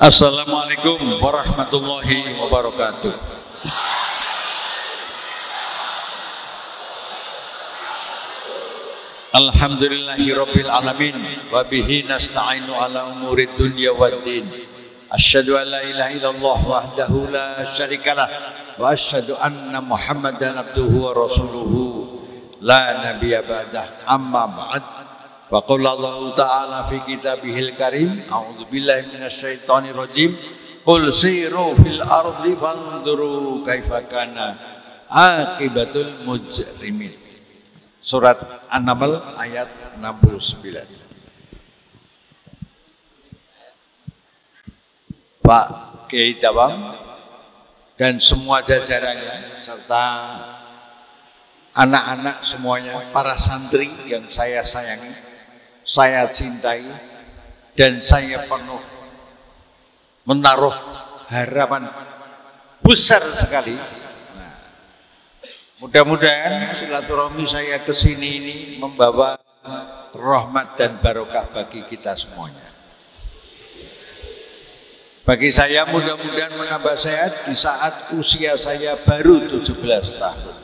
Assalamualaikum warahmatullahi wabarakatuh. Alhamdulillahirabbil alamin wa bihi nasta'inu ala umurid dunya waddin. Asyhadu an la ilaha illallah wahdahu la syarikalah wa asyhadu anna Muhammadan abduhu wa rasuluhu la nabiyya ba'dah. Amma ba'd. Wa qala Allah ta'ala fi kitabihil karim, a'udzu billahi minasyaitonir rajim, qul siru fil ardi fanzuru kaifa kana aqibatul mujrimin. Surat An-Naml ayat 69. Pak Kiai Dawam dan semua jajarannya serta anak-anak semuanya, para santri yang saya sayangi, saya cintai, dan saya penuh menaruh harapan besar sekali. Nah, mudah-mudahan silaturahmi saya ke sini ini membawa rahmat dan barokah bagi kita semuanya. Bagi saya mudah-mudahan menambah sehat di saat usia saya baru 17 tahun.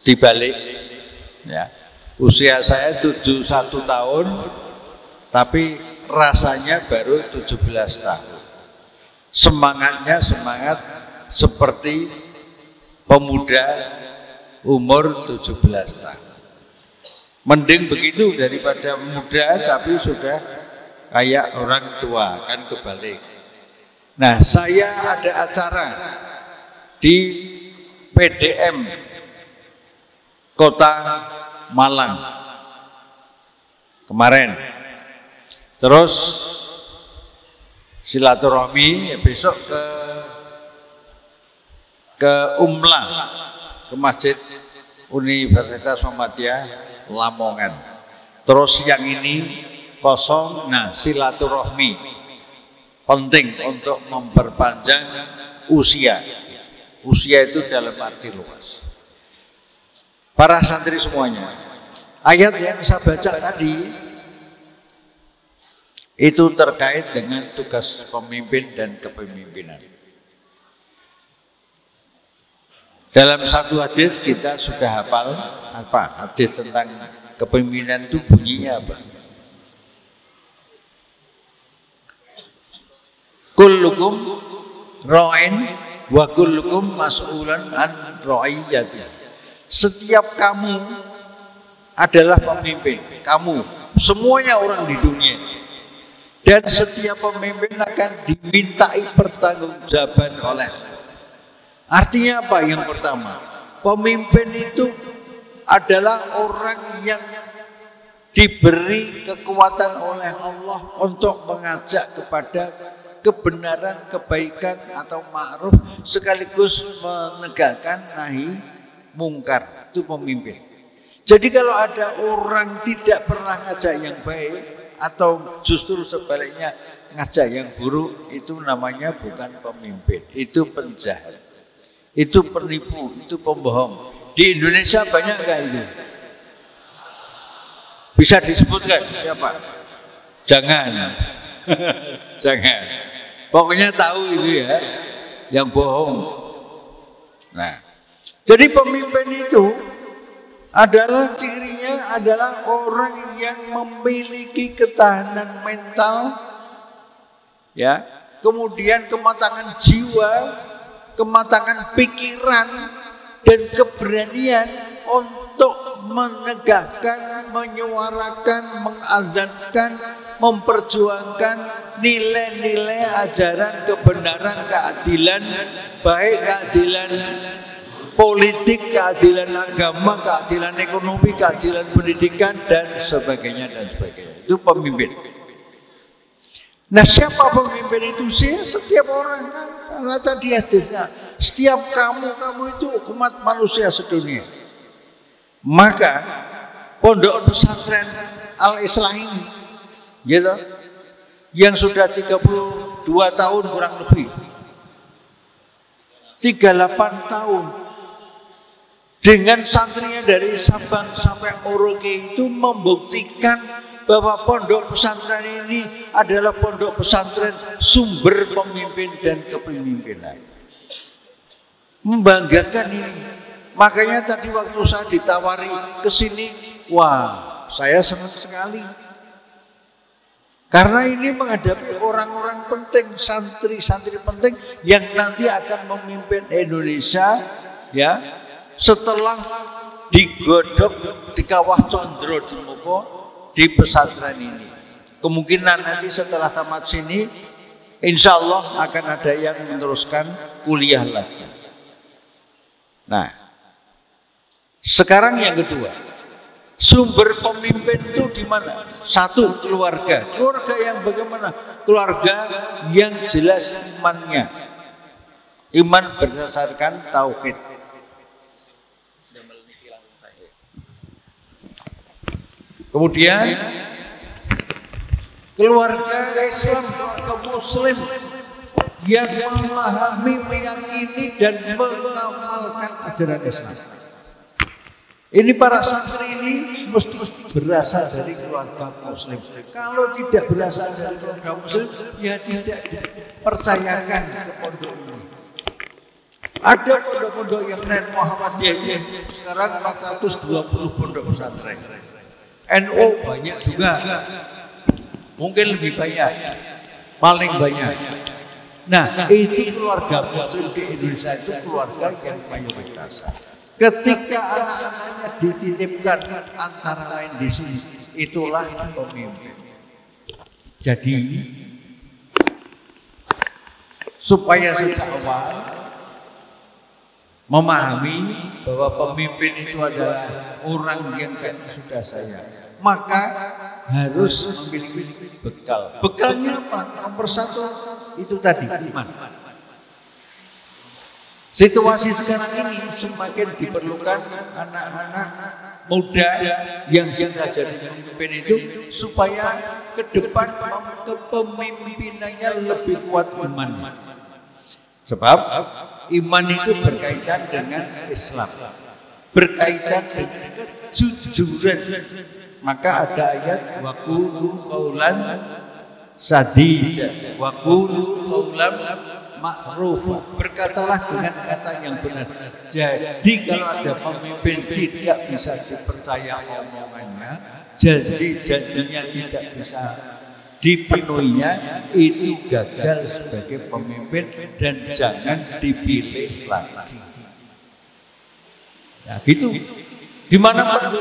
Dibalik, ya. Usia saya 71 tahun, tapi rasanya baru 17 tahun. Semangatnya semangat seperti pemuda umur 17 tahun. Mending begitu daripada muda tapi sudah kayak orang tua, kan kebalik. Nah, saya ada acara di PDM Kota Malang kemarin, terus silaturahmi besok ke Umla, ke Masjid Universitas Muhammadiyah Lamongan. Terus yang ini kosong, nah silaturahmi penting untuk memperpanjang usia. Usia itu dalam arti luas. Para santri semuanya, ayat yang saya baca tadi itu terkait dengan tugas pemimpin dan kepemimpinan. Dalam satu hadis kita sudah hafal apa? Hadis tentang kepemimpinan itu bunyinya apa? Kullukum ra'in wa kullukum mas'ulan an ra'iyatihi. Setiap kamu adalah pemimpin, kamu semuanya orang di dunia, dan setiap pemimpin akan dimintai pertanggungjawaban oleh Allah. Artinya apa? Yang pertama, pemimpin itu adalah orang yang diberi kekuatan oleh Allah untuk mengajak kepada kebenaran, kebaikan atau ma'ruf, sekaligus menegakkan nahi mungkar. Itu pemimpin. Jadi kalau ada orang tidak pernah ngajak yang baik atau justru sebaliknya ngajak yang buruk, itu namanya bukan pemimpin, itu penjahat, itu penipu, itu pembohong. Di Indonesia banyak nggak itu? Bisa disebutkan siapa? Jangan. Jangan. Pokoknya tahu itu ya, yang bohong. Nah, jadi pemimpin itu adalah cirinya adalah orang yang memiliki ketahanan mental, ya, kemudian kematangan jiwa, kematangan pikiran, dan keberanian untuk menegakkan, menyuarakan, mengazankan, memperjuangkan nilai-nilai ajaran kebenaran, keadilan, baik keadilan politik, keadilan agama, keadilan ekonomi, keadilan pendidikan, dan sebagainya, dan sebagainya. Itu pemimpin. Nah, siapa pemimpin itu sih? Setiap orang, karena tadi hadisnya, setiap kamu itu umat manusia sedunia. Maka pondok pesantren Al-Islah ini, gitu, yang sudah 32 tahun kurang lebih, 38 tahun, dengan santrinya dari Sabang sampai Merauke itu membuktikan bahwa pondok pesantren ini adalah pondok pesantren sumber pemimpin dan kepemimpinan. Membanggakan ini. Makanya tadi waktu saya ditawari ke sini, wah, saya senang sekali. Karena ini menghadapi orang-orang penting, santri-santri penting yang nanti akan memimpin Indonesia ya setelah digodok di kawah Condro di Moko di pesantren ini. Kemungkinan nanti setelah tamat sini, insya Allah akan ada yang meneruskan kuliah lagi. Nah, sekarang yang kedua, sumber pemimpin itu di mana? Satu, keluarga. Keluarga yang bagaimana? Keluarga yang jelas imannya. Iman berdasarkan tauhid. Kemudian keluarga Islam, keluarga Muslim yang memahami, meyakini dan mengamalkan ajaran Islam. Ini para santri ini mesti berasal dari keluarga Muslim. Kalau tidak berasal dari keluarga Muslim, ya tidak dipercayakan ke pondok ini. Ada pondok-pondok yang Muhammadiyah sekarang 420 pondok pesantren. NU banyak juga, mungkin lebih banyak, paling banyak. Nah, itu keluarga Muslim di Indonesia itu keluarga yang mayoritas. Ketika anak-anaknya dititipkan antara lain di sini, itulah pemimpin. Jadi, supaya sejak awal memahami bahwa pemimpin itu adalah orang yang sudah saya, maka harus memiliki bekal. Bekalnya apa? Nomor satu itu tadi iman. Situasi sekarang ini semakin diperlukan anak-anak muda yang sudah jadi pemimpin itu supaya ke depan kepemimpinannya lebih kuat iman. Sebab iman itu berkaitan dengan Islam, berkaitan dengan kejujuran. Maka ada ayat wa qulu qaulan sadida wa qulu qaulan ma'rufa. Berkatalah dengan kata yang benar. Jadi kalau ada pemimpin tidak bisa dipercaya omongannya, janji-janjinya tidak bisa dipenuhinya, itu gagal sebagai pemimpin dan jangan dipilih lagi. Nah, gitu. Di mana Pak?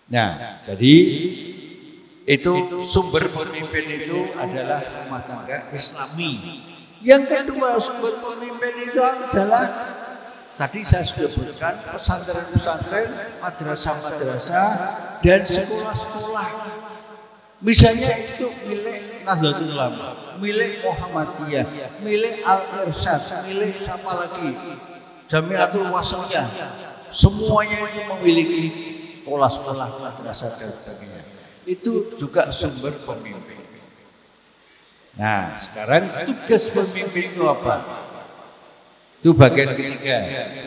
Nah, jadi itu sumber pemimpin itu adalah rumah tangga Islami. Yang kedua sumber pemimpin itu adalah tadi saya sudah sebutkan pesantren-pesantren, madrasah-madrasah dan sekolah-sekolah. Misalnya itu milik Nahdlatul Ulama, milik Muhammadiyah, milik Al-Irsyad, milik siapa lagi? Jamiatul Wasatiyah. Semuanya itu memiliki sekolah-sekolah, madrasah dan sebagainya. Itu juga sumber pemimpin. Nah, sekarang tugas pemimpin itu apa? Itu bagian ketiga.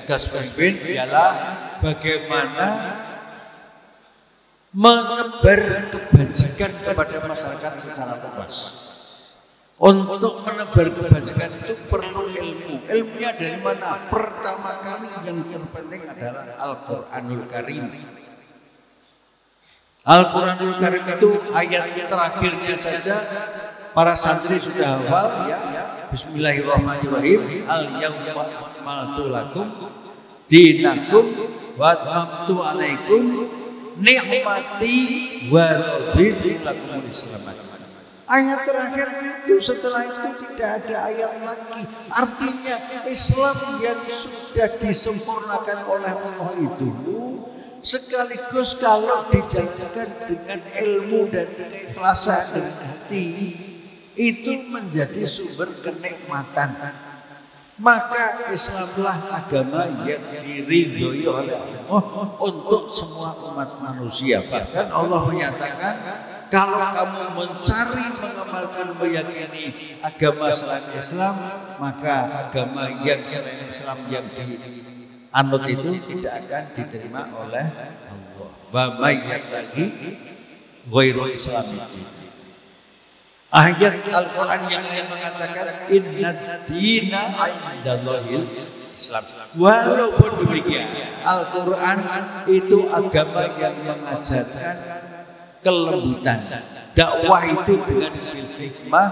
Tugas pemimpin ialah bagaimana menebar kebajikan kepada masyarakat secara luas. Untuk menebar kebajikan itu perlu ilmu. Ilmunya dari mana? Pertama kali yang terpenting adalah Al-Quranul Karim. Al-Quranul Karim itu ayat terakhirnya saja para santri sudah hafal ya. Bismillahirrahmanirrahim. Al-yawma akmaltu lakum dinakum wa atmamtu alaikum ni'mati wa raditu lakumul Islam. Ayat terakhir itu, setelah itu tidak ada ayat lagi. Artinya Islam yang sudah disempurnakan oleh Allah itu sekaligus kalau dijalankan dengan ilmu dan keikhlasan dengan hati, itu menjadi sumber kenikmatan. Maka Islamlah agama yang diridhoi oleh Allah untuk semua umat manusia. Bahkan Allah menyatakan, kalau kamu mencari, mengamalkan, meyakini agama selain Islam, maka agama yang selain Islam yang anut itu tidak akan diterima oleh Allah. Wa may yabtaghi ghairal Islam itu. Ayat Al-Quran yang mengatakan inna dina indallahil Islam. Walaupun demikian, Al-Quran itu agama yang mengajarkan kelembutan. Dakwah itu dengan bil hikmah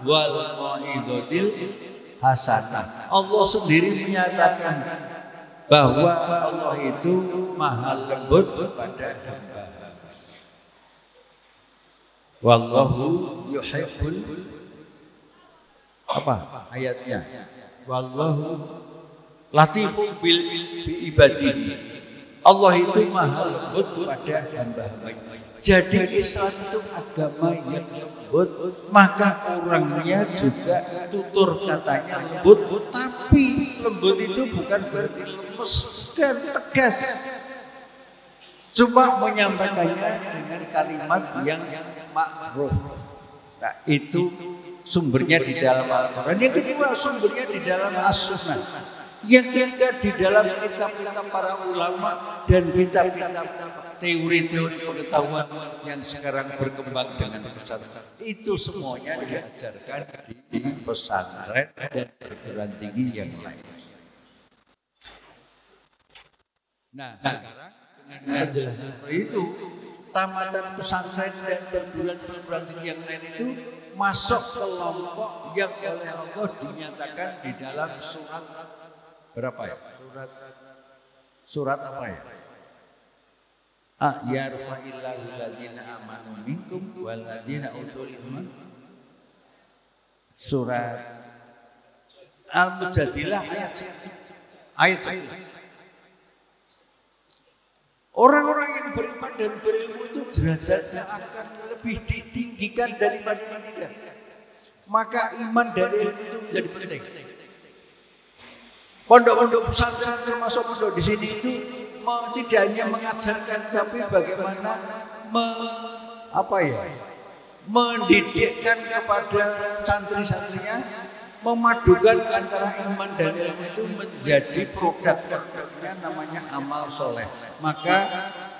wal mau'izatil hasanah. Allah sendiri menyatakan bahwa Allah itu maha lembut kepada hamba. Wallahu yuhibbul apa ayatnya? Wallahu latifun bil ibadihi. Allah itu maha lembut kepada hamba-hambanya. Jadi Islam itu agama yang lembut, maka orangnya juga tutur katanya lembut, tapi lembut itu bukan berarti lemes dan tegas. Cuma menyampaikannya dengan kalimat yang ma'ruf. Nah, itu sumbernya di dalam Al-Quran. Yang kedua sumbernya di dalam As-Sunnah. Yang ketiga di dalam kitab-kitab para ulama dan kitab-kitab teori-teori pengetahuan yang sekarang berkembang dengan pesantren. Itu semuanya diajarkan di pesantren dan perguruan tinggi yang lain. Nah, sekarang dengan penjelasan itu, tamatan pesantren dan perguruan tinggi yang lain itu masuk kelompok yang oleh Allah dinyatakan di dalam surat berapa ya? Surat apa ya? Yarfa'illahu alladziina aamanu minkum wal ladziina utul ilma. Surat Al-Mujadilah ayat 1. Orang-orang yang beriman dan berilmu itu derajatnya akan lebih ditinggikan daripada yang tidak. Maka iman dan ilmu itu menjadi penting. Pondok-pondok pesantren termasuk pondok di sini itu tidak hanya mengajarkan, tapi bagaimana mendidikkan kepada santri-santrinya, memadukan antara iman dan ilmu itu menjadi produk-produknya namanya amal soleh. Maka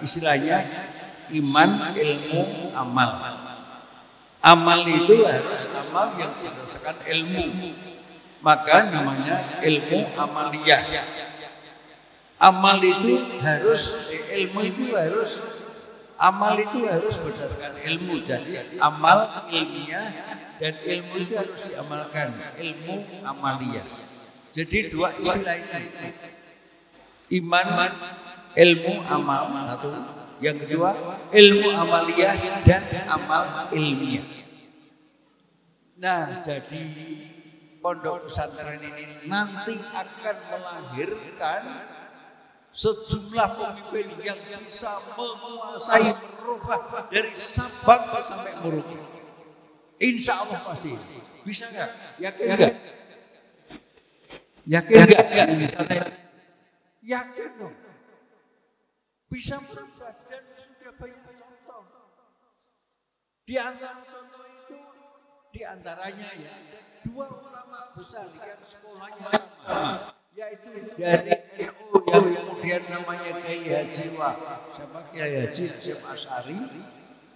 istilahnya iman, ilmu, amal. Amal itu harus amal yang berdasarkan ilmu. Maka namanya ilmu amaliyah. Amal itu harus, amal itu harus berdasarkan ilmu. Jadi amal ilmiah dan ilmu itu harus diamalkan. Ilmu amaliyah. Jadi dua istilah itu. Iman, ilmu, amal. Satu. Yang kedua, ilmu amaliyah dan amal ilmiah. Nah, jadi pondok pesantren ini nanti akan melahirkan sejumlah pemimpin yang bisa menguasai, merubah dari Sabang sampai Merauke. Insya Allah pasti. Bisa nggak? Yakin nggak? Yakin nggak? Yakin dong. Bisa merubah dan sudah banyak contoh. Di antara contoh itu, di antaranya ya, dua ulama besar yang sekolahnya sama, yaitu dari NU yang kemudian namanya Kiai Haji siapa Kiai Haji Hasyim Asy'ari,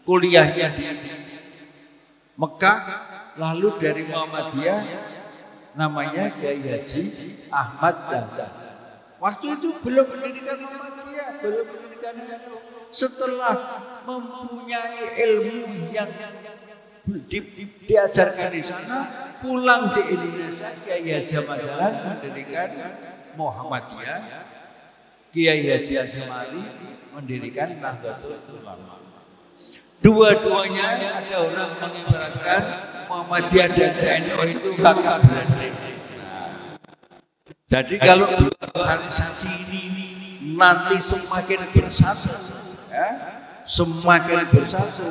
kuliahnya di Mekah, lalu dari Muhammadiyah namanya Kiai Haji Ahmad Dahlan. Waktu itu belum mendirikan Muhammadiyah, belum mendirikan NU. Setelah mempunyai ilmu yang diajarkan di sana, pulang di Indonesia, Kiai Haji Ahmad Dahlan mendirikan Muhammadiyah, Kiai Haji Hasyim Asy'ari mendirikan Nahdlatul Ulama. Dua-duanya ada orang mengibaratkan Muhammadiyah dan NU itu kakak beradik. Jadi kalau organisasi ini nanti semakin bersatu, ya, semakin bersatu,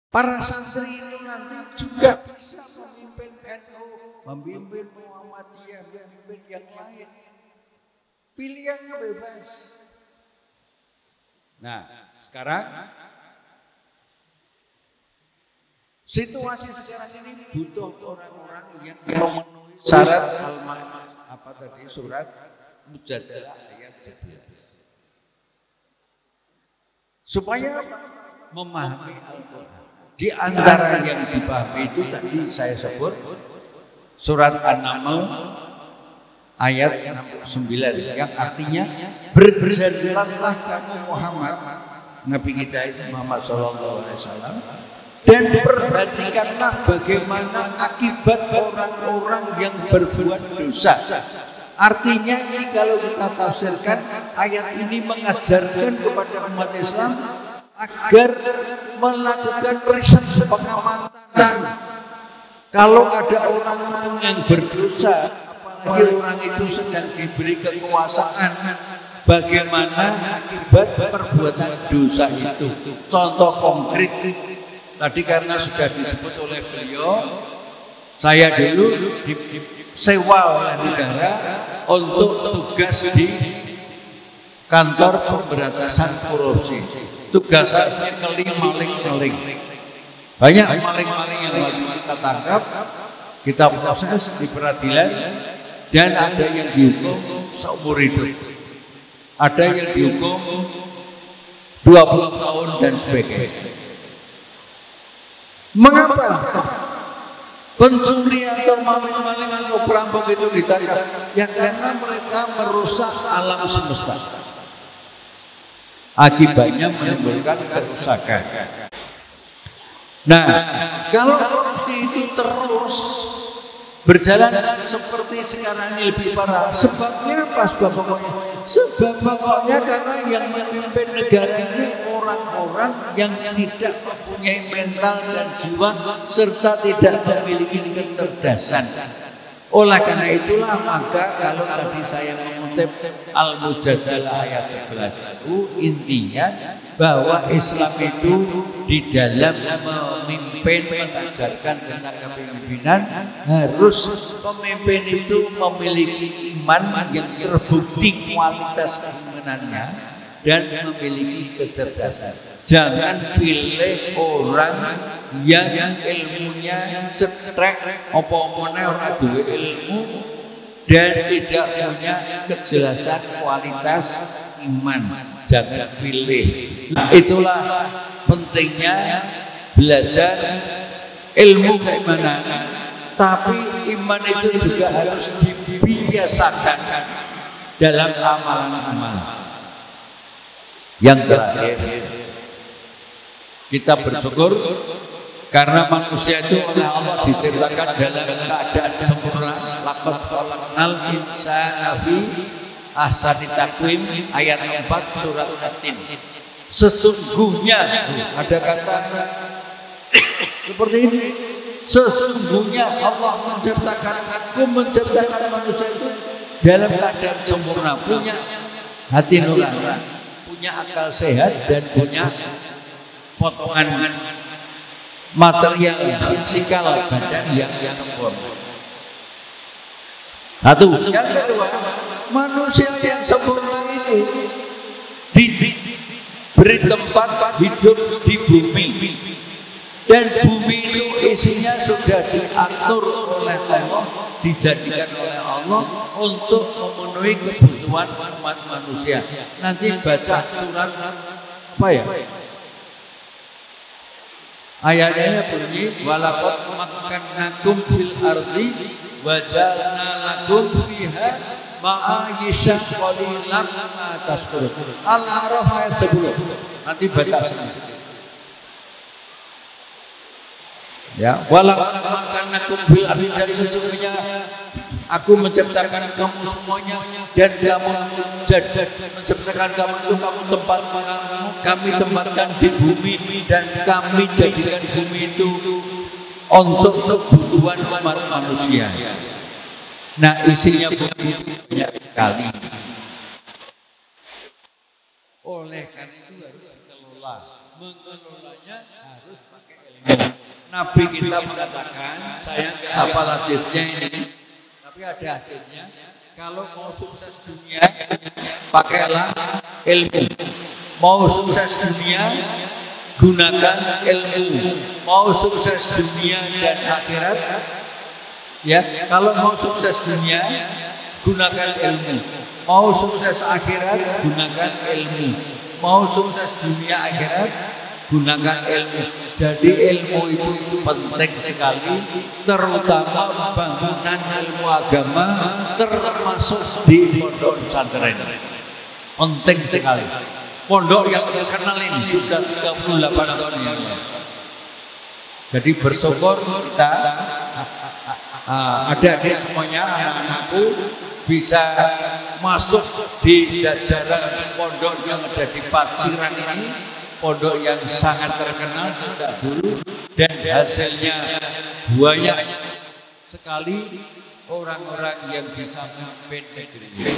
para santri itu nanti juga bisa memimpin NU, memimpin Muhammadiyah, memimpin yang lain. Pilihannya bebas. Nah, sekarang situasi sekarang ini butuh orang-orang yang memenuhi syarat surat Mujadalah ayat 11. Supaya memahami Al-Quran. Di antara yang dipahami itu tadi saya sebut surat An-Naml ayat 69 yang artinya berjalanlah kamu Muhammad, Nabi kita itu Muhammad SAW, dan perhatikanlah bagaimana akibat orang-orang yang berbuat dosa. Artinya ini kalau kita tafsirkan ayat ini mengajarkan kepada umat Islam agar melakukan riset pengamatan. Kalau ada orang-orang yang berdosa, apalagi orang itu sedang diberi kekuasaan, bagaimana akibat perbuatan dosa itu. Contoh konkret tadi karena sudah disebut oleh beliau, saya dulu disewa oleh negara untuk tugas di kantor pemberantasan korupsi. Tugas saya keling maling. Banyak maling-maling yang kita tangkap, kita proses di peradilan, dan ada yang dihukum seumur hidup, ada yang dihukum 20 tahun dan sebagainya. Mengapa pencuri atau maling-maling atau perampok itu ditangkap? Ya karena mereka merusak alam semesta. Akibatnya menimbulkan kerusakan. Nah, kalau korupsi itu terus berjalan seperti sekarang ini lebih parah. Sebabnya apa? Sebab pokoknya karena yang memimpin negara ini orang-orang yang tidak mempunyai mental dan jiwa serta tidak memiliki kecerdasan. Oleh karena itulah maka kalau tadi saya mengutip Al-Mujadalah ayat 11 itu intinya bahwa Islam itu di dalam memimpin, mengajarkan tentang kepemimpinan, harus pemimpin itu memiliki iman yang terbukti kualitas keimanannya dan memiliki kecerdasan. Jangan pilih orang yang ilmunya cetrek, apa-apanya orang duwe ilmu dan tidak punya kejelasan kualitas iman. Jangan pilih. Itulah pentingnya belajar ilmu keimanan. Tapi iman itu juga harus dibiasakan dalam amalan-amalan. Yang terakhir, kita bersyukur karena manusia itu oleh Allah diciptakan dalam keadaan sempurna. Laqad khalaqnal insana fi ahsani taqwim ayat 4 surat At-Tin. Sesungguhnya ada kata seperti ini. Sesungguhnya Allah menciptakan manusia itu dalam keadaan sempurna, punya hati nurani, punya akal sehat dan punya potongan material fisikal badan yang sempurna. Satu. Yang kedua, manusia yang sempurna itu diberi tempat hidup di bumi, dan bumi itu isinya sudah diatur oleh Allah, dijadikan oleh Allah untuk memenuhi kebutuhan umat manusia. Nanti baca surat apa ya? Ayatnya bunyi walaqad makkannakum fil ardi wa ja'alna lakum fiha ma'ayisha qalilan ma tashkurun. Al-A'raf ayat 10. Nanti baca sendiri. Ya, walaqad makkannakum fil ardi, dan sesungguhnya aku menciptakan kamu semuanya dan kamu menciptakan kamu itu kami tempatkan di bumi dan kami jadikan bumi itu untuk kebutuhan umat manusia. Nah, isinya bumi banyak sekali. Oleh karena itu harus dikelola. Mengelolanya harus pakai ilmu. Nabi kita mengatakan, saya hafal hadisnya ini, tapi ada hadisnya, kalau mau sukses dunia pakailah ilmu. Mau sukses dunia gunakan ilmu. Mau sukses dunia dan akhirat, ya, kalau mau sukses dunia gunakan ilmu. Mau sukses akhirat, gunakan ilmu. Mau sukses dunia akhirat, gunakan ilmu. Jadi ilmu itu penting sekali, terutama bangunan ilmu agama, termasuk di pondok pesantren. Penting sekali. Pondok yang terkenal ini sudah 38 tahun yang lalu. Jadi bersyukur kita adik-adik semuanya, anak-anakku bisa masuk di jajaran pondok yang ada di Paciran ini, pondok yang sangat terkenal sejak dulu, dan hasilnya banyak sekali orang-orang yang bisa memimpin negeri ini.